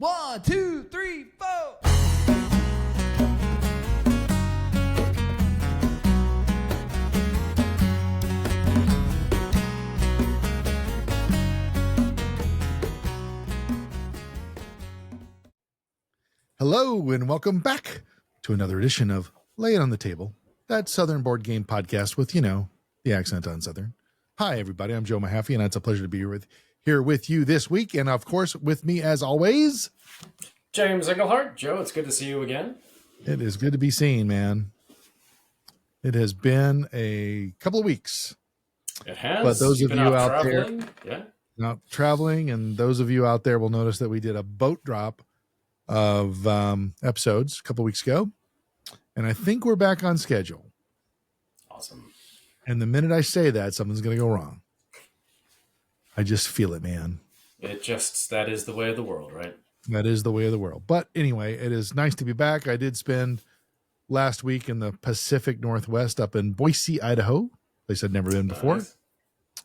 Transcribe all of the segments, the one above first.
1, 2, 3, 4. Hello and welcome back to another edition of Lay It on the Table, that Southern board game podcast with, the accent on Southern. Hi, everybody. I'm Joe Mahaffey, and it's a pleasure to be here with you this week. And, of course, with me, as always, James Engelhardt. Joe, it's good to see you again. It is good to be seen, man. It has been a couple of weeks. It has. But those of you out traveling. there out traveling, and those of you out there will notice that we did a boat drop of episodes a couple weeks ago, and I think we're back on schedule. Awesome. And the minute I say that, something's going to go wrong. I just feel it, man. That is the way of the world, right? That is the way of the world. But anyway, it is nice to be back. I did spend last week in the Pacific Northwest up in Boise, Idaho. Place I'd never been before. Nice.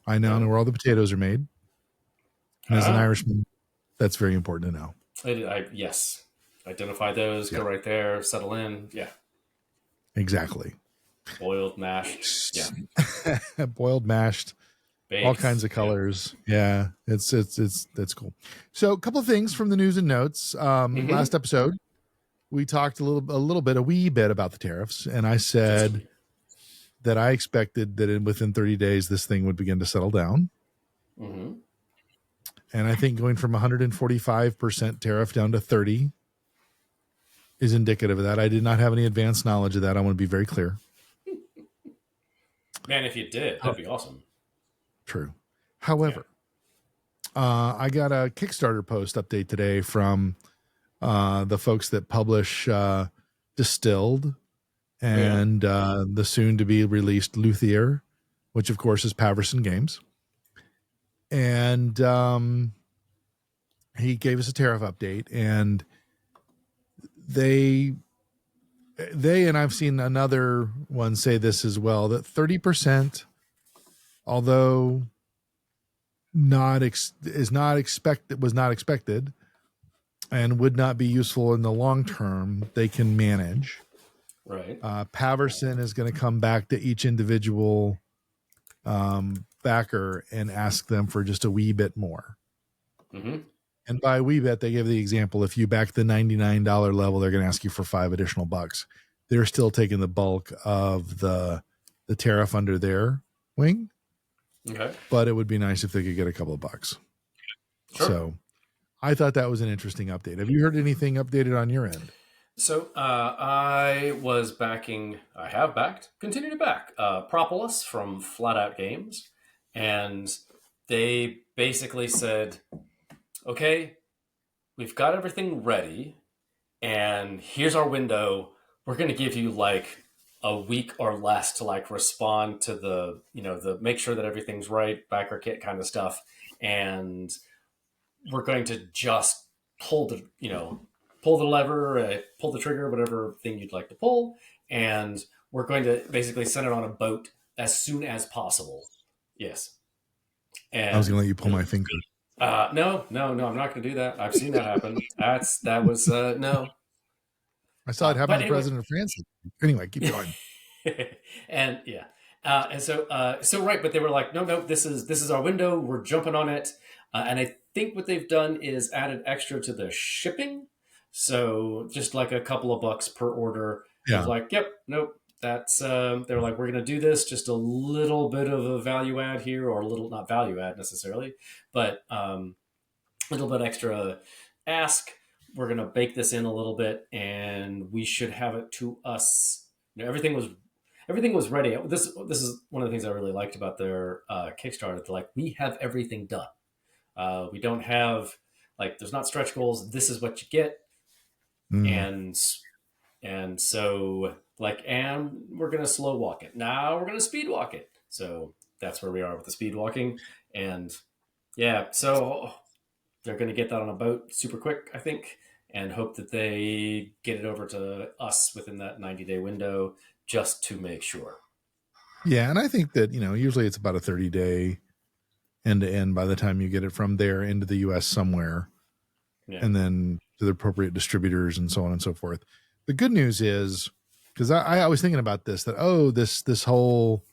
I now know where all the potatoes are made. And as an Irishman, that's very important to know. Yes. Identify those, go right there, settle in. Yeah. Exactly. Boiled, mashed. Yeah. Boiled, mashed. Baked. All kinds of colors. Yeah. It's that's cool. So a couple of things from the news and notes. Last episode, we talked a wee bit about the tariffs. And I said that I expected that within 30 days, this thing would begin to settle down. Mm-hmm. And I think going from 145% tariff down to 30 is indicative of that. I did not have any advanced knowledge of that. I want to be very clear. Man, if you did, that'd be awesome. True. However, I got a Kickstarter post update today from the folks that publish Distilled and the soon-to-be released Luthier, which, of course, is Paverson Games. And he gave us a tariff update, and they and I've seen another one say this as well, that 30%, although was not expected and would not be useful in the long term, they can manage. Right. Paverson is going to come back to each individual backer and ask them for just a wee bit more. Mm-hmm. And by a wee bit, they give the example, if you back the $99 level, they're going to ask you for $5 additional bucks. They're still taking the bulk of the tariff under their wing. Okay. But it would be nice if they could get a couple of bucks. Sure. So I thought that was an interesting update. Have you heard anything updated on your end? So I have backed, continue to back Propolis from Flat Out Games. And they basically said, okay, we've got everything ready, and here's our window. We're going to give you like a week or less to like respond to the make sure that everything's right, backer kit kind of stuff. And we're going to just pull the lever, pull the trigger, whatever thing you'd like to pull. And we're going to basically send it on a boat as soon as possible. Yes. And I was going to let you pull my finger. No, I'm not going to do that. I've seen that happen. No. I saw it happen to anyway. President of France. Anyway, keep going. And so right, but they were like, no, this is our window. We're jumping on it. And I think what they've done is added extra to the shipping. So just like a couple of bucks per order. Yeah. It's like, yep, nope. That's they're like, we're going to do this, just a little bit of a value add here, or a little, not value add necessarily, but a little bit extra ask. We're going to bake this in a little bit, and we should have it to us. Everything was ready. This is one of the things I really liked about their Kickstarter. They're like, we have everything done. We don't have there's not stretch goals. This is what you get. And so and we're going to slow walk it. Now we're going to speed walk it. So that's where we are with the speed walking. And so they're going to get that on a boat super quick, I think, and hope that they get it over to us within that 90-day window, just to make sure. Yeah. And I think that, usually it's about a 30-day end to end by the time you get it from there into the US somewhere. Yeah. And then to the appropriate distributors and so on and so forth. The good news is, because I was thinking about this, that this whole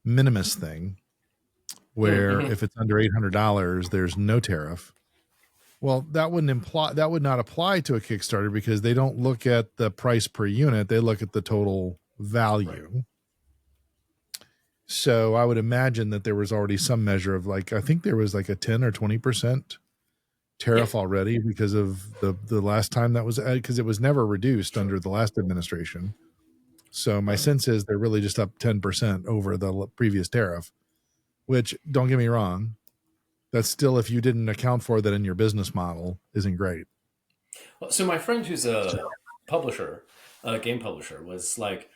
minimus thing, where if it's under $800, there's no tariff. Well, that would not apply to a Kickstarter because they don't look at the price per unit; they look at the total value. Right. So I would imagine that there was already some measure of I think there was like a 10 or 20% tariff already because of the last time that was, because it was never reduced under the last administration. So my sense is they're really just up 10% over the previous tariff, which, don't get me wrong, that's still, if you didn't account for that in your business model, isn't great. Well, so my friend who's a publisher, a game publisher, was like,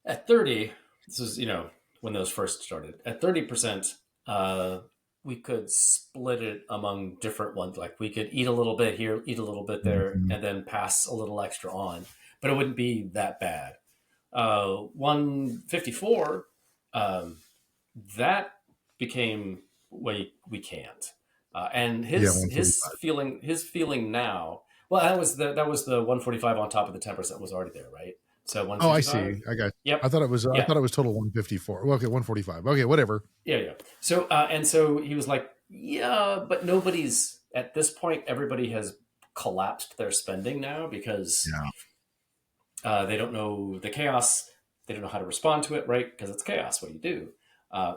at 30, this was, when those first started, at 30%, we could split it among different ones. Like we could eat a little bit here, eat a little bit there, and then pass a little extra on, but it wouldn't be that bad. 154, that became we can't. And his feeling now. Well, that was the 145 on top of the 10% was already there, right? So 155. Oh, I see. I got. Yep. I thought it was total 154. Well, okay, 145. Okay, whatever. Yeah. So and so he was like, yeah, but nobody's at this point. Everybody has collapsed their spending now because they don't know the chaos. They don't know how to respond to it, right? Because it's chaos. What do you do?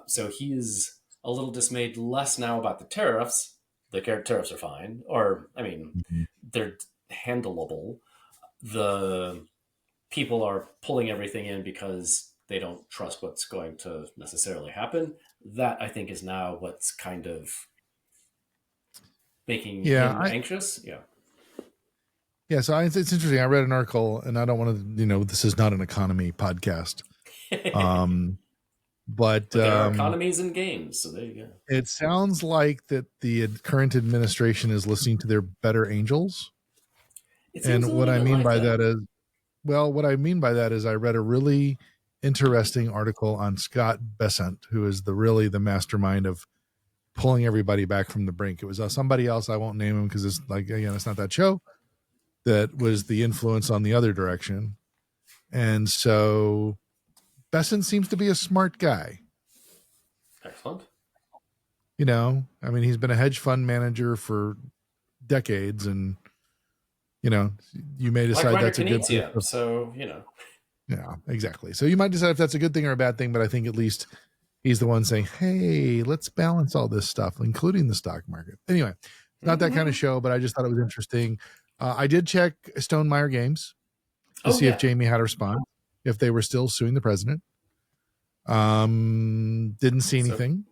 So he's a little dismayed less now about the tariffs. The tariffs are fine, or I mean, they're handleable. The people are pulling everything in because they don't trust what's going to necessarily happen. That, I think, is now what's kind of making him anxious. Yeah, so it's interesting. I read an article, and I don't want to, this is not an economy podcast. But there are economies in games, so there you go. It sounds like that the current administration is listening to their better angels. And what I mean by that is, what I mean by that is I read a really interesting article on Scott Bessent, who is the mastermind of pulling everybody back from the brink. It was somebody else. I won't name him because it's it's not that show. That was the influence on the other direction. And so Bessent seems to be a smart guy. Excellent. I mean, he's been a hedge fund manager for decades, and you may decide that's a good thing. So, Yeah, exactly. So you might decide if that's a good thing or a bad thing, but I think at least he's the one saying, hey, let's balance all this stuff, including the stock market. Anyway, not that kind of show, but I just thought it was interesting. I did check Stonemaier Games to see if Jamie had a response, if they were still suing the president. Didn't see anything.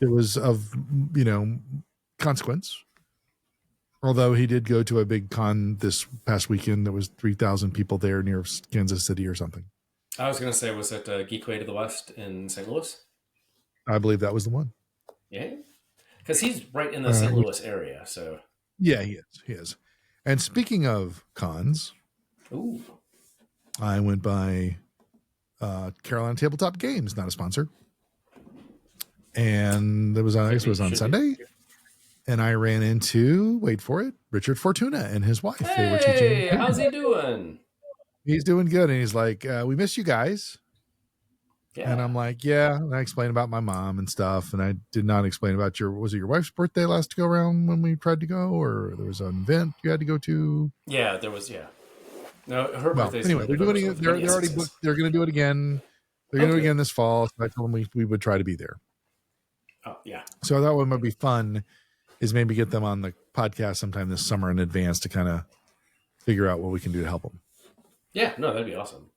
It was of, consequence. Although he did go to a big con this past weekend. There was 3,000 people there near Kansas City or something. I was going to say, was it Geekway to the West in St. Louis? I believe that was the one. Yeah. Because he's right in the St. Louis area. So yeah, he is. And speaking of cons, I went by Carolina Tabletop Games, not a sponsor. And it was on Sunday. And I ran into, wait for it, Richard Fortuna and his wife. Hey, they were teaching. How's he doing? He's doing good. And he's like, we miss you guys. Yeah. And I'm like, yeah. And I explained about my mom and stuff. And I did not explain about was it your wife's birthday last go around when we tried to go? Or there was an event you had to go to? Yeah, there was, No, her birthday's anyway, they're doing it. They're already booked. They're going to do it again. They're going to do it again this fall. So I told them we would try to be there. Oh, yeah. So I thought what might be fun is maybe get them on the podcast sometime this summer in advance to kind of figure out what we can do to help them. Yeah, no, that'd be awesome.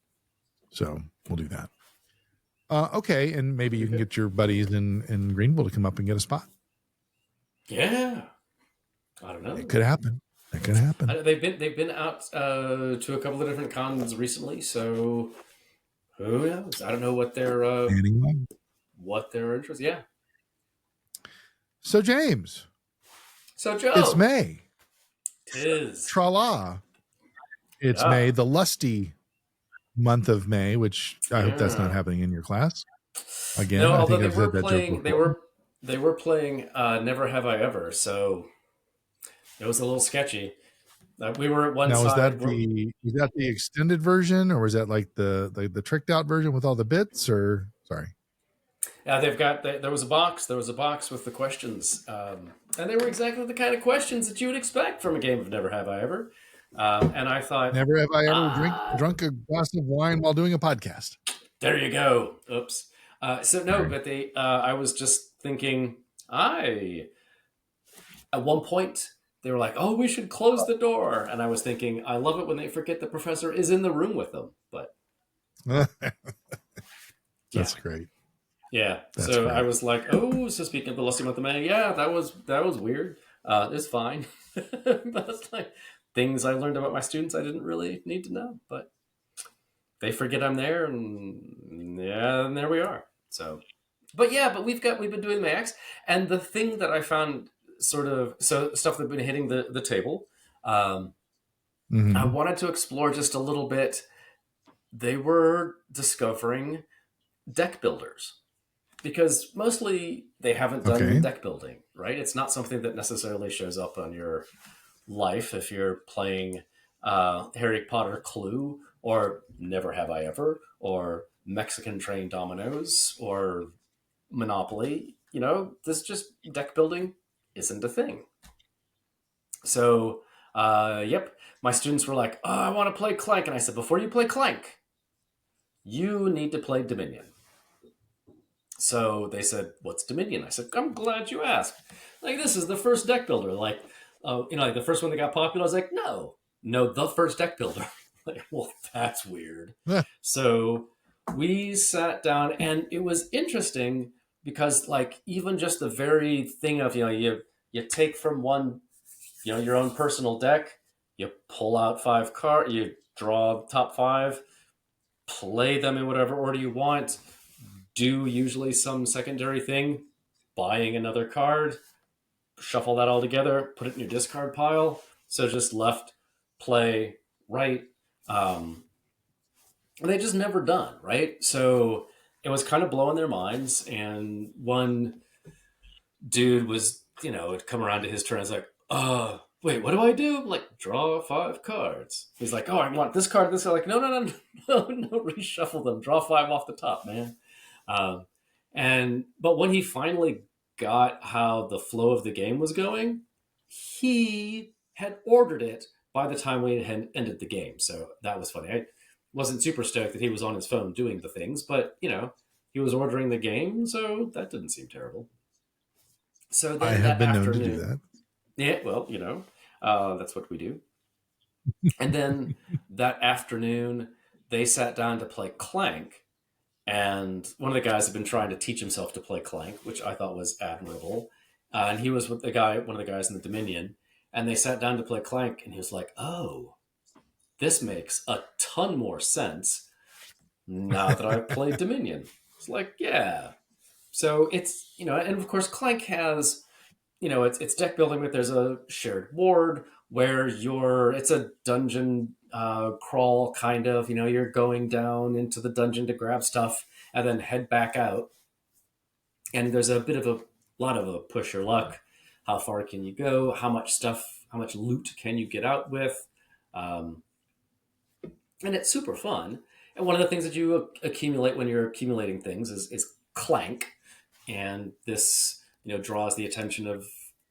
So we'll do that. Okay, and maybe you can get your buddies in Greenville to come up and get a spot. Yeah, I don't know. It could happen. It could happen. They've been out to a couple of different cons recently, so who knows? I don't know what their interest. Yeah. So James. So Joe. It's May. Tis. Tra-la. It's May, the lusty month of May, which I hope that's not happening in your class. Again, no, I although think they were playing Never Have I Ever, so It was a little sketchy. We were at one Now, side. was that the extended version, or was that like the tricked out version with all the bits? Or sorry, They've got there was a box. There was a box with the questions, and they were exactly the kind of questions that you would expect from a game of Never Have I Ever. And I thought, never have I ever drunk a glass of wine while doing a podcast. there you go. Oops. So no, Sorry. but I was just thinking. At one point, they were like, "Oh, we should close the door," and I was thinking, I love it when they forget the professor is in the room with them. But That's great. yeah. That's So great. I was like, "Oh, so speaking of the Lusty Month of May, yeah, that was weird. It's fine." But it's like things I learned about my students I didn't really need to know, but they forget I'm there, and yeah, and there we are. So, but we've been doing Max, and the thing that I found sort of stuff that's been hitting the table. I wanted to explore just a little bit. They were discovering deck builders because mostly they haven't done deck building, right? It's not something that necessarily shows up on your life if you're playing Harry Potter Clue or Never Have I Ever or Mexican Train Dominoes or Monopoly. This just deck building isn't a thing. So, my students were like, "Oh, I want to play Clank," and I said, "Before you play Clank, you need to play Dominion." So they said, "What's Dominion?" I said, "I'm glad you asked. Like, this is the first deck builder. Like, like the first one that got popular." I was like, "No, the first deck builder." Like, well, that's weird. So we sat down, and it was interesting because, like, even just the very thing of you take from one, your own personal deck, you pull out 5 cards, you draw top 5, play them in whatever order you want. Do usually some secondary thing, buying another card, shuffle that all together, put it in your discard pile. So just left, play, right. And they just never done, right? So it was kind of blowing their minds. And one dude was, it'd come around to his turn. I was like, wait, what do I do? I'm like, draw 5 cards. He's like, oh, I want this card. This. I'm like, no, reshuffle them. Draw 5 off the top, man. But when he finally got how the flow of the game was going, he had ordered it by the time we had ended the game. So that was funny. I wasn't super stoked that he was on his phone doing the things, but he was ordering the game, so that didn't seem terrible. So then I have been known to do that. Yeah, well, that's what we do. And then that afternoon, they sat down to play Clank. And one of the guys had been trying to teach himself to play Clank, which I thought was admirable. And he was with one of the guys in the Dominion. And they sat down to play Clank, and he was like, "Oh, this makes a ton more sense now that I've played Dominion." It's like, yeah. So it's, and of course Clank has, it's deck building, but there's a shared board where it's a dungeon crawl kind of, you're going down into the dungeon to grab stuff and then head back out. And there's a lot of a push your luck. How far can you go? How much loot can you get out with? And it's super fun. And one of the things that you accumulate when you're accumulating things is Clank. And this, draws the attention of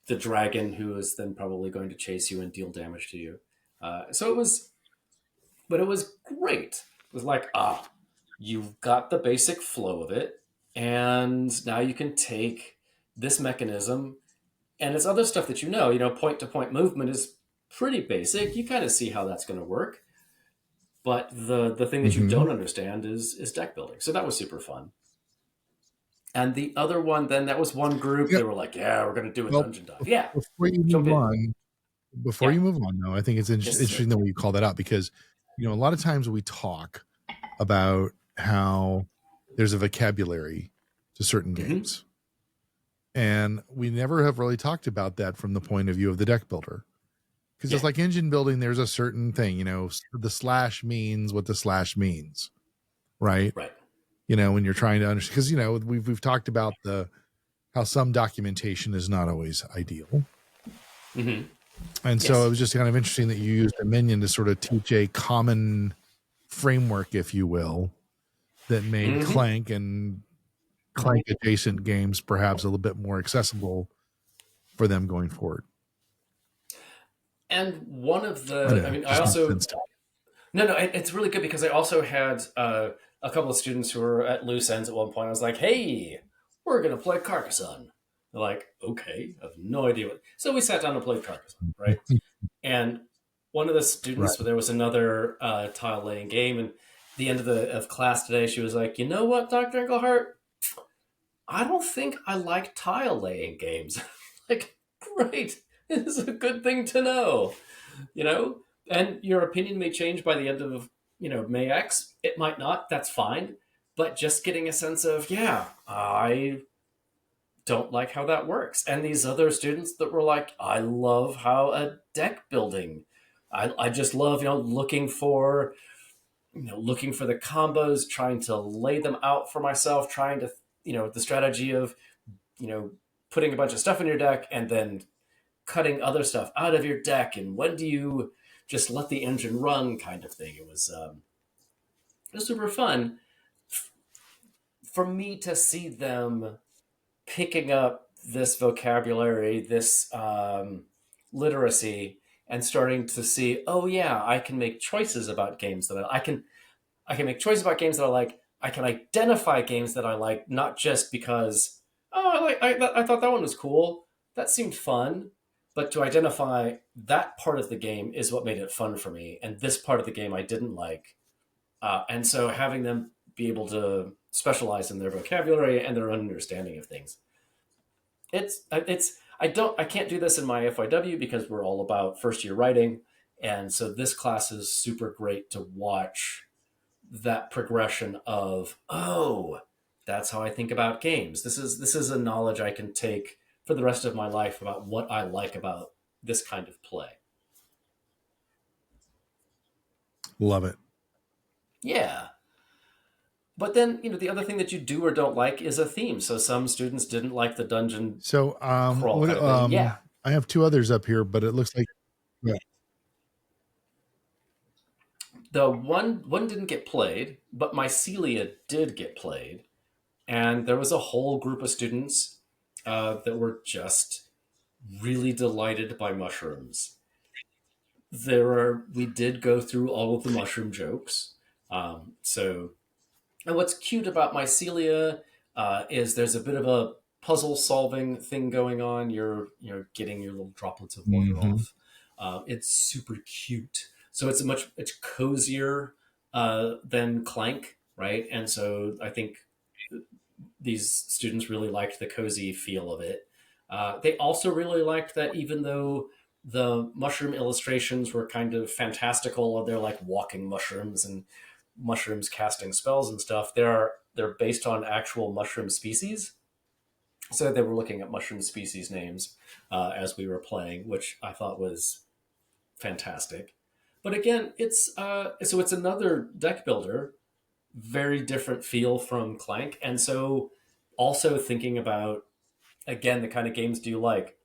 the dragon, who is then probably going to chase you and deal damage to you. So it was great. It was like, you've got the basic flow of it, and now you can take this mechanism and it's other stuff that point-to-point movement is pretty basic. You kind of see how that's going to work. But the thing that you don't understand is deck building. So that was super fun. And the other one, then that was one group. They were like, "Yeah, we're going to do a dungeon dive." Yeah. Before you move on, though, I think it's interesting the way you call that out, because, a lot of times we talk about how there's a vocabulary to certain games. And we never have really talked about that from the point of view of the deck builder. Because it's like engine building, there's a certain thing, the slash means what the slash means. Right. Right. When you're trying to understand, because, we've talked about how some documentation is not always ideal. And so it was just kind of interesting that you used Dominion to sort of teach a common framework, if you will, that made Clank and Clank adjacent games perhaps a little bit more accessible for them going forward. And one of the, I also, it's really good because I also had a couple of students who were at loose ends at one point. I was like, hey, we're going to play Carcassonne. They're like, okay, I have no idea what. So we sat down and played Carcassonne, right? And one of the students, there was another tile laying game, and at the end of class today, she was like, you know what, Dr. Engelhardt? I don't think I like tile laying games. Like, great. This is a good thing to know, and your opinion may change by the end of, May X. It might not. That's fine. But just getting a sense of, I don't like how that works. And these other students that were like, I love how a deck building. I just love, looking for the combos, trying to lay them out for myself, trying to, the strategy of, putting a bunch of stuff in your deck and then cutting other stuff out of your deck. And when do you just let the engine run kind of thing? It was super fun for me to see them picking up this vocabulary, this literacy, and starting to see, oh yeah, I can make choices about games that I can make choices about games that I like. I can identify games that I like, not just because, I thought that one was cool. That seemed fun. But to identify that part of the game is what made it fun for me. And this part of the game I didn't like. And so having them be able to specialize in their vocabulary and their understanding of things. I can't do this in my FYW because we're all about first year writing. And so this class is super great to watch that progression of, oh, that's how I think about games. This is a knowledge I can take for the rest of my life about what I like about this kind of play. Love it. Yeah. But then, the other thing that you do or don't like is a theme. So some students didn't like the dungeon crawl kind of thing. I have two others up here, but it looks like the one didn't get played, but Mycelia did get played. And there was a whole group of students that were just really delighted by mushrooms. We did go through all of the mushroom jokes. And what's cute about Mycelia is there's a bit of a puzzle solving thing going on. You're getting your little droplets of water off. It's super cute. So it's it's cozier than Clank, right? And so I think these students really liked the cozy feel of it. They also really liked that even though the mushroom illustrations were kind of fantastical, they're like walking mushrooms and mushrooms casting spells and stuff, they're based on actual mushroom species. So they were looking at mushroom species names as we were playing, which I thought was fantastic. But again, it's another deck builder, very different feel from Clank. And so also thinking about, again, the kind of games do you like?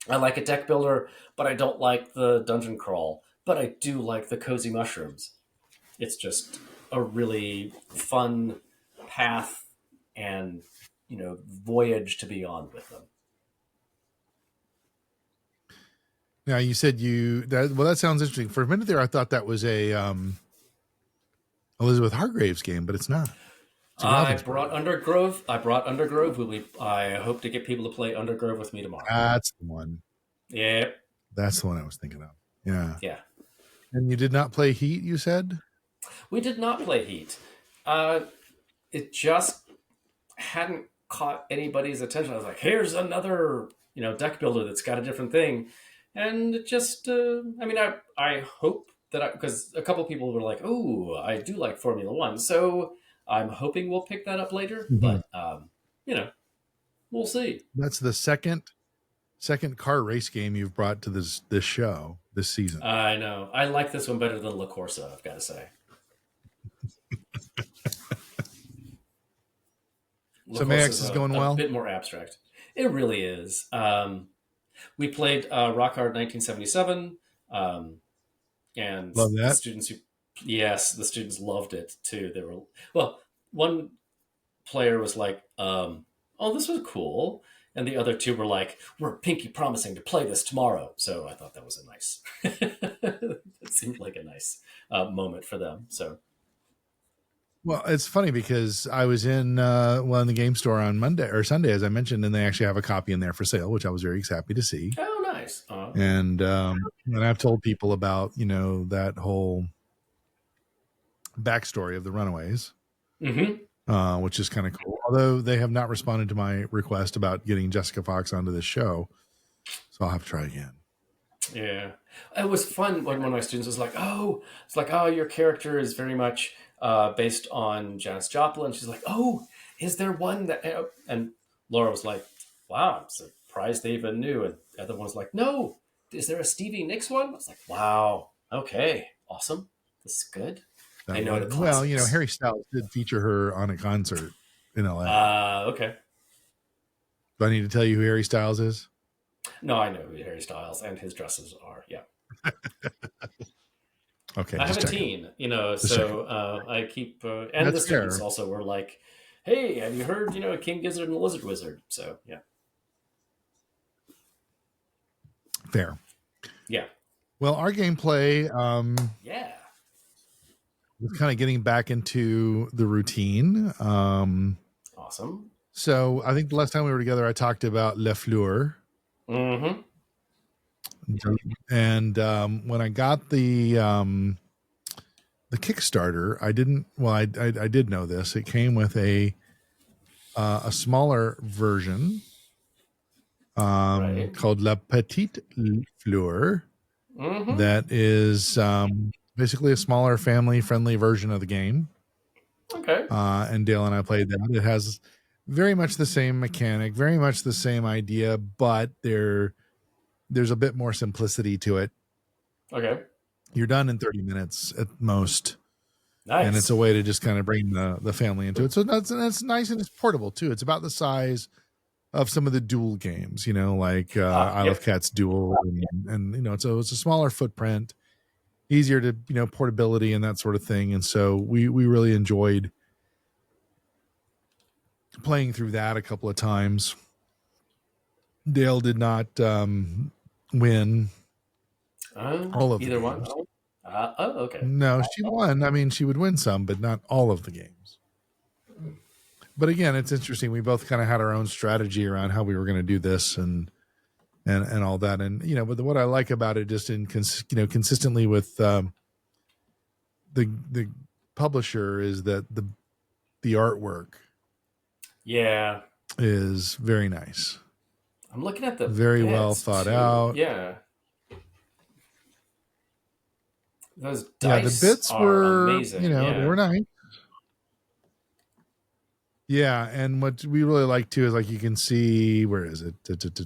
I like a deck builder, but I don't like the dungeon crawl, but I do like the cozy mushrooms. It's just a really fun path and, voyage to be on with them. Now you said that sounds interesting. For a minute there, I thought that was a Elizabeth Hargrave's game, but it's not. I brought Undergrove. I hope to get people to play Undergrove with me tomorrow. That's the one. Yeah. That's the one I was thinking of. Yeah. Yeah. And you did not play Heat, you said? We did not play Heat. It just hadn't caught anybody's attention. I was like, here's another, deck builder that's got a different thing. And it just, I hope that because a couple people were like, oh, I do like Formula One. So I'm hoping we'll pick that up later. But, we'll see. That's the second car race game you've brought to this show this season. I know. I like this one better than La Corsa, I've got to say. So Max is going well. A bit more abstract. It really is. We played Rock Hard 1977, and Love the that. students who, yes, the students loved it too. They were, well, one player was like, "Oh, this was cool," and the other two were like, "We're pinky promising to play this tomorrow." So I thought that was a nice. It seemed like a nice moment for them. So Well, it's funny because I was in in the game store on Monday or Sunday, as I mentioned, and they actually have a copy in there for sale, which I was very happy to see. oh, nice. And I've told people about that whole backstory of the Runaways, which is kind of cool. Although they have not responded to my request about getting Jessica Fox onto this show, so I'll have to try again. Yeah, it was fun when one of my students was like, "Oh, it's like, oh, your character is very much based on Janis Joplin." She's like, "Oh, is there one that?" And Laura was like, "Wow, I'm surprised they even knew." And the other one was like, "No, is there a Stevie Nicks one?" I was like, "Wow, okay, awesome, this is good." They know the Well, classics. Harry Styles did feature her on a concert in LA. Okay. Do I need to tell you who Harry Styles is? No, I know who Harry Styles and his dresses are. Yeah. Okay, I have just a checking. teen, Just checking. so I keep, and the That's students fair. also were like, "Hey, have you heard, King Gizzard and the Lizard Wizard?" So yeah, Fair. yeah, Well, our gameplay yeah, was kind of getting back into the routine. awesome. So I think the last time we were together, I talked about Le Fleur. Mm-hmm. And when I got the Kickstarter, I didn't. Well, I did know this. It came with a smaller version Right. called La Petite Fleur. Mm-hmm. That is basically a smaller family-friendly version of the game. Okay. And Dale and I played that. It has very much the same mechanic, very much the same idea, but there's a bit more simplicity to it. Okay. You're done in 30 minutes at most. And it's Nice. a way to just kind of bring the family into it. So that's nice, and it's portable too. It's about the size of some of the duel games, like Isle of Yep. Cats Duel, and it's a smaller footprint, easier to portability and that sort of thing. And so we really enjoyed playing through that a couple of times. Dale did not win all of the Either one. games. Oh, okay. No, she won. I mean, she would win some, but not all of the games. But again, it's interesting. We both kind of had our own strategy around how we were going to do this and all that. And, but what I like about it just consistently with the publisher is that the artwork Yeah, is very nice. I'm looking at the Very well bits thought too. out. Yeah, those Yeah, the dice bits are were, amazing. they Yeah. were nice. Yeah, and what we really like too is like you can see, where is it?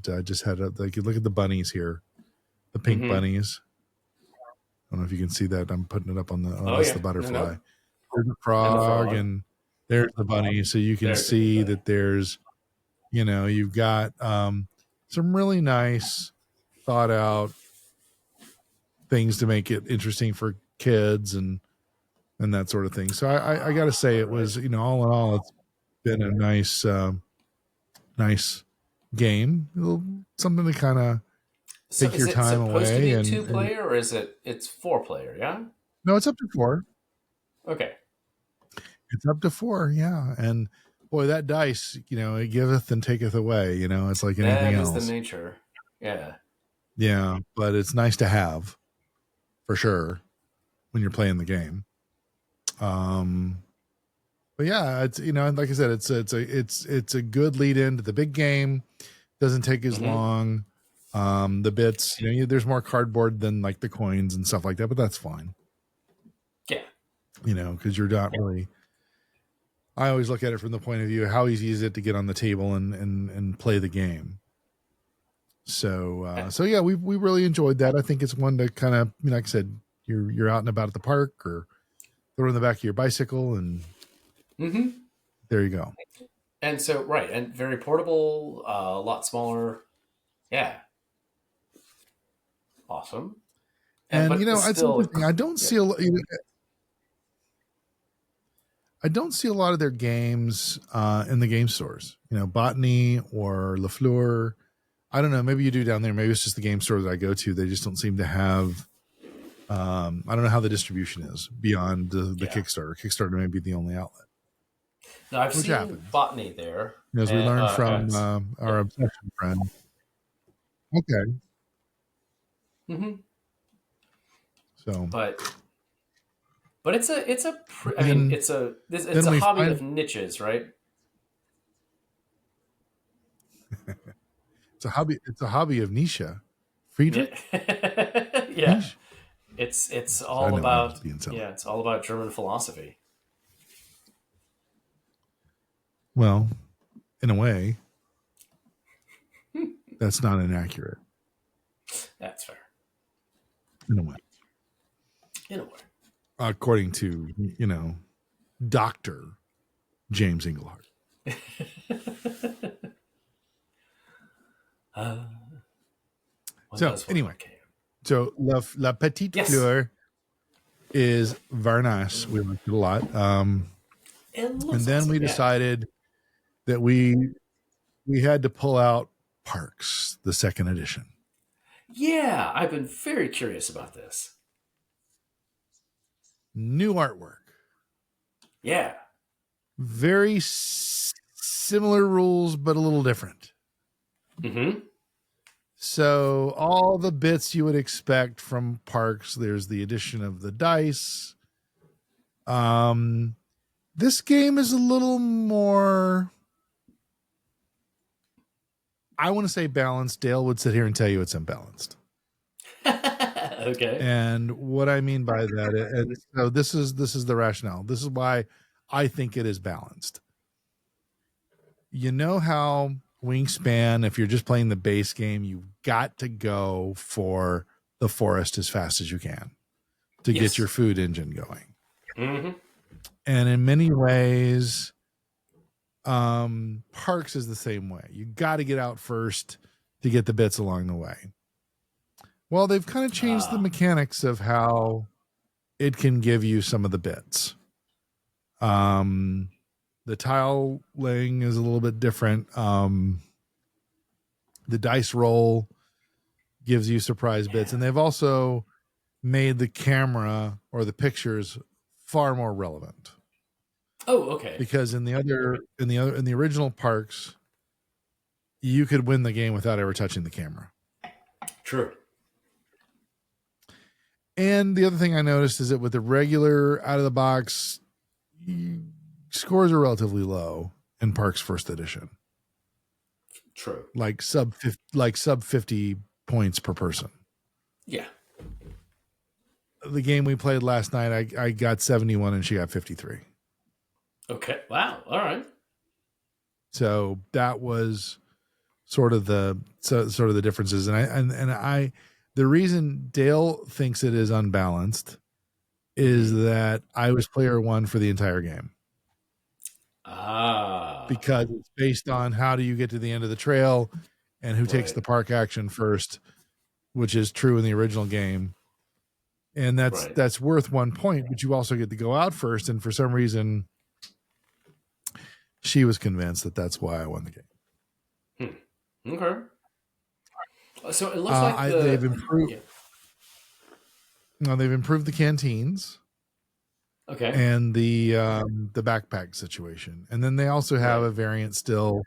I just had like you look at the bunnies here, the pink Mm-hmm. bunnies. I don't know if you can see that. I'm putting it up on the. Oh, Oh that's yeah. the No, butterfly. no. There's the And the frog, frog. and there's the bunny. So you can There's the big see bunny. that there's, you've got some really nice, thought out things to make it interesting for kids and that sort of thing. So I got to say, it was all in all, it's been a nice game. Something to kind of So take is your it time supposed to away, be and 2 player or is it's 4 player? Yeah. no, it's up to 4. Okay. It's up to 4, yeah. And boy, that dice, it giveth and taketh away. It's like anything That is the else. nature. Yeah. Yeah, but it's nice to have for sure when you're playing the game. But yeah, it's like I said, it's a good lead into the big game. Doesn't take as Mm-hmm. long. The bits, there's more cardboard than like the coins and stuff like that, but that's fine. Yeah. Because you're not really. I always look at it from the point of view how easy is it to get on the table and play the game. So yeah, we really enjoyed that. I think it's one to kind of, like I said, you're out and about at the park or throw it in the back of your bicycle, and Mm-hmm. there you go. And so right, and very portable, a lot smaller. Yeah. Awesome. And but it's still, interesting. I don't see I don't see a lot of their games in the game stores. Botany or La Fleur. I don't know. Maybe you do down there. Maybe it's just the game stores I go to. They just don't seem to have. I don't know how the distribution is beyond the Kickstarter. Kickstarter may be the only outlet. Now I've seen Botany there, as we learned from our obsession friend. Okay. Mm-hmm. So, but it's a hobby of niches, right? It's a hobby of niche. Friedrich? Yeah. Niche? It's all about it's all about German philosophy. Well, in a way, that's not inaccurate. That's fair. In a way. According to, Dr. James Engelhardt. Anyway, so La Petite Fleur is very nice. We liked it a lot. And then we decided that we had to pull out Parks, the second edition. Yeah, I've been very curious about this. New artwork. Yeah. Very similar rules, but a little different. Mm-hmm. So all the bits you would expect from Parks, there's the addition of the dice. This game is a little more, I want to say balanced. Dale would sit here and tell you it's unbalanced. Okay. And what I mean by that, and so this is the rationale. This is why I think it is balanced. You know how Wingspan, if you're just playing the base game, you've got to go for the forest as fast as you can to get your food engine going. Mm-hmm. And in many ways, Parks is the same way. You got to get out first to get the bits along the way. Well, they've kind of changed the mechanics of how it can give you some of the bits. The tile laying is a little bit different. The dice roll gives you surprise bits, and they've also made the camera or the pictures far more relevant. Oh, okay. Because in the original Parks, you could win the game without ever touching the camera. True. And the other thing I noticed is that with the regular out of the box, scores are relatively low in Parks First Edition. True. Like sub 50 points per person. Yeah. The game we played last night, I got 71 and she got 53. Okay. Wow. All right. So that was sort of the differences. And I the reason Dale thinks it is unbalanced is that I was player one for the entire game. Because it's based on how do you get to the end of the trail and who takes the park action first, which is true in the original game. And that's worth 1 point, but you also get to go out first. And for some reason, she was convinced that that's why I won the game. Okay. So it looks like they've improved. No, they've improved the canteens. Okay. And the backpack situation. And then they also have a variant still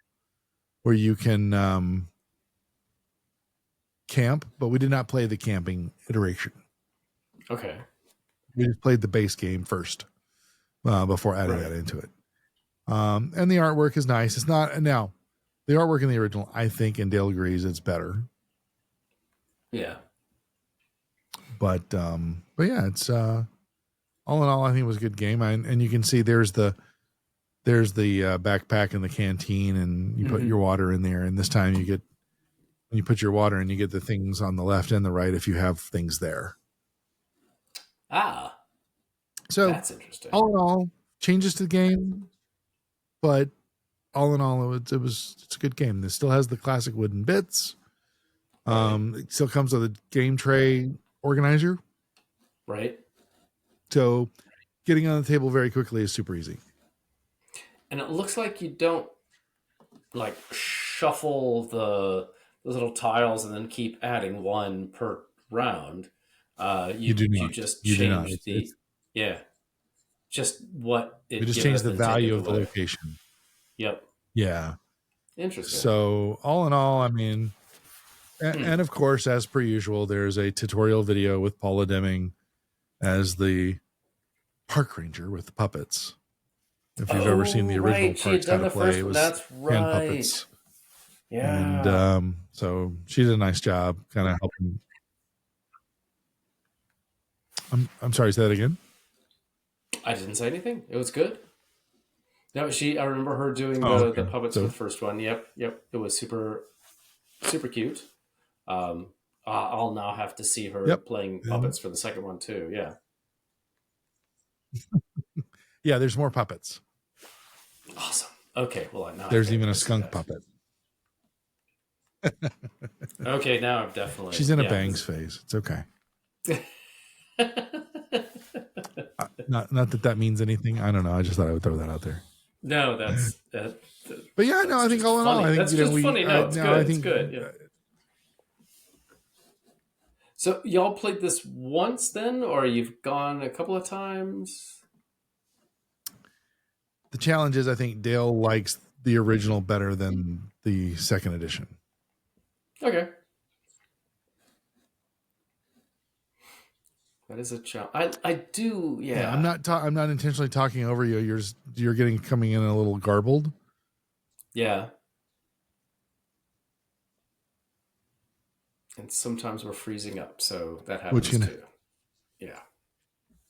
where you can camp, but we did not play the camping iteration. Okay. We just played the base game first before adding that into it. And the artwork is nice. It's not now the artwork in the original, I think, and Dale agrees it's better. Yeah. But yeah, it's all in all, I think it was a good game. And you can see there's the backpack and the canteen, and you put your water in there. And this time when you put your water in, you get the things on the left and the right if you have things there. So that's interesting. All in all, changes to the game, but all in all, it's a good game. This still has the classic wooden bits. It still comes with a game tray organizer. Right. So getting on the table very quickly is super easy. And it looks like you don't like shuffle the little tiles and then keep adding one per round. You do not. Just You do not. change yeah, just what We it just giveth changed the and value taketh of the away. location. Yep. Yeah. Interesting. So all in all, I mean, and of course, as per usual, there's a tutorial video with Paula Deming as the park ranger with the puppets. If you've ever seen the original right. She had Parks How done to the Play, first it one. was That's hand right. puppets. Yeah. And so she did a nice job kind of helping. I'm sorry, say that again. I didn't say anything. It was good. No, I remember her doing the puppets for the first one. Yep. It was super, super cute. I'll now have to see her playing puppets for the second one too. Yeah. Yeah, there's more puppets. Awesome. Okay. Well, now there's even a skunk puppet. Okay, now I've definitely. She's in a bangs phase. It's okay. Not that means anything. I don't know. I just thought I would throw that out there. No, that's. But yeah, no, I think all in all, I think that's just funny. No, it's good. It's good. Yeah. So y'all played this once then, or you've gone a couple of times? The challenge is, I think Dale likes the original better than the second edition. Okay. That is a challenge. I do. Yeah. I'm not intentionally talking over you. You're coming in a little garbled. Yeah. And sometimes we're freezing up, so that happens too. Yeah.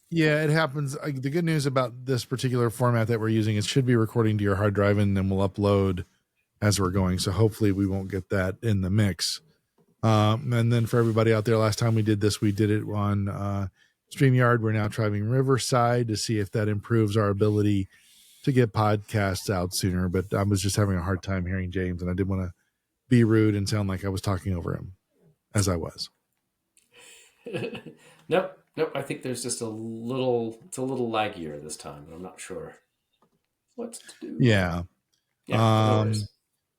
Yeah, it happens. The good news about this particular format that we're using, it should be recording to your hard drive and then we'll upload as we're going. So hopefully we won't get that in the mix. And then for everybody out there, last time we did this, we did it on StreamYard. We're now trying Riverside to see if that improves our ability to get podcasts out sooner. But I was just having a hard time hearing James, and I didn't want to be rude and sound like I was talking over him, as I was. Nope. I think there's just it's a little laggier this time, but I'm not sure what to do. Yeah. No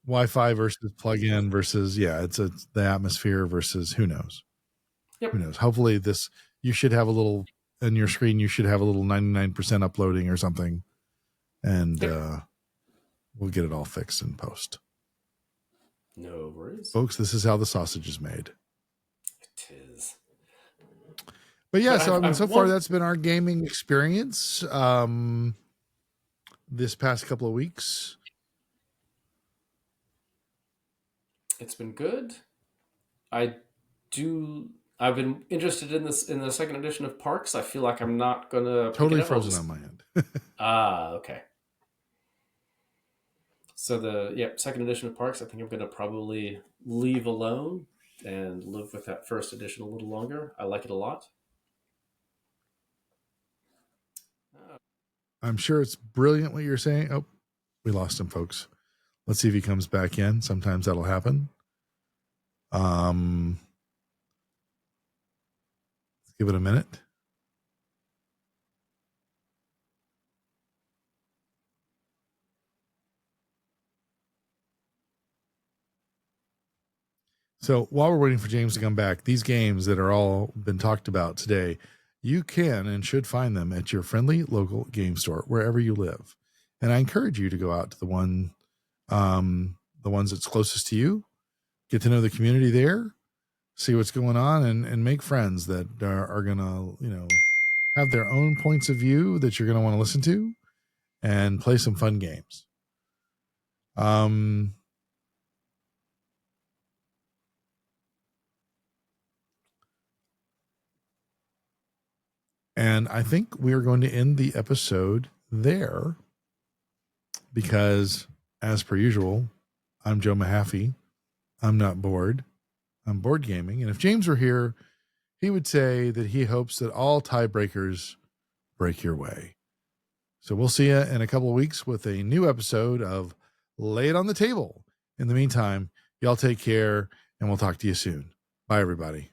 Wi-Fi versus plug-in versus, it's the atmosphere versus who knows. Yep. Who knows? Hopefully you should have a little on your screen. You should have a little 99% uploading or something. And we'll get it all fixed in post. No worries. Folks, this is how the sausage is made. It is. But yeah, so far that's been our gaming experience this past couple of weeks. It's been good. I've been interested in the second edition of Parks. I feel like I'm not gonna totally frozen on my end. Okay. So the second edition of Parks, I think I'm gonna probably leave alone and live with that first edition a little longer. I like it a lot. I'm sure it's brilliant what you're saying. Oh, we lost him, folks. Let's see if he comes back in. Sometimes that'll happen. Let's give it a minute. So while we're waiting for James to come back, these games that are all been talked about today, you can and should find them at your friendly local game store, wherever you live. And I encourage you to go out to the ones that's closest to you, get to know the community there, see what's going on, and make friends that are going to, have their own points of view that you're going to want to listen to and play some fun games. And I think we are going to end the episode there because, as per usual, I'm Joe Mahaffey. I'm not bored. I'm board gaming. And if James were here, he would say that he hopes that all tiebreakers break your way. So we'll see you in a couple of weeks with a new episode of Lay It on the Table. In the meantime, y'all take care. and we'll talk to you soon. Bye, everybody.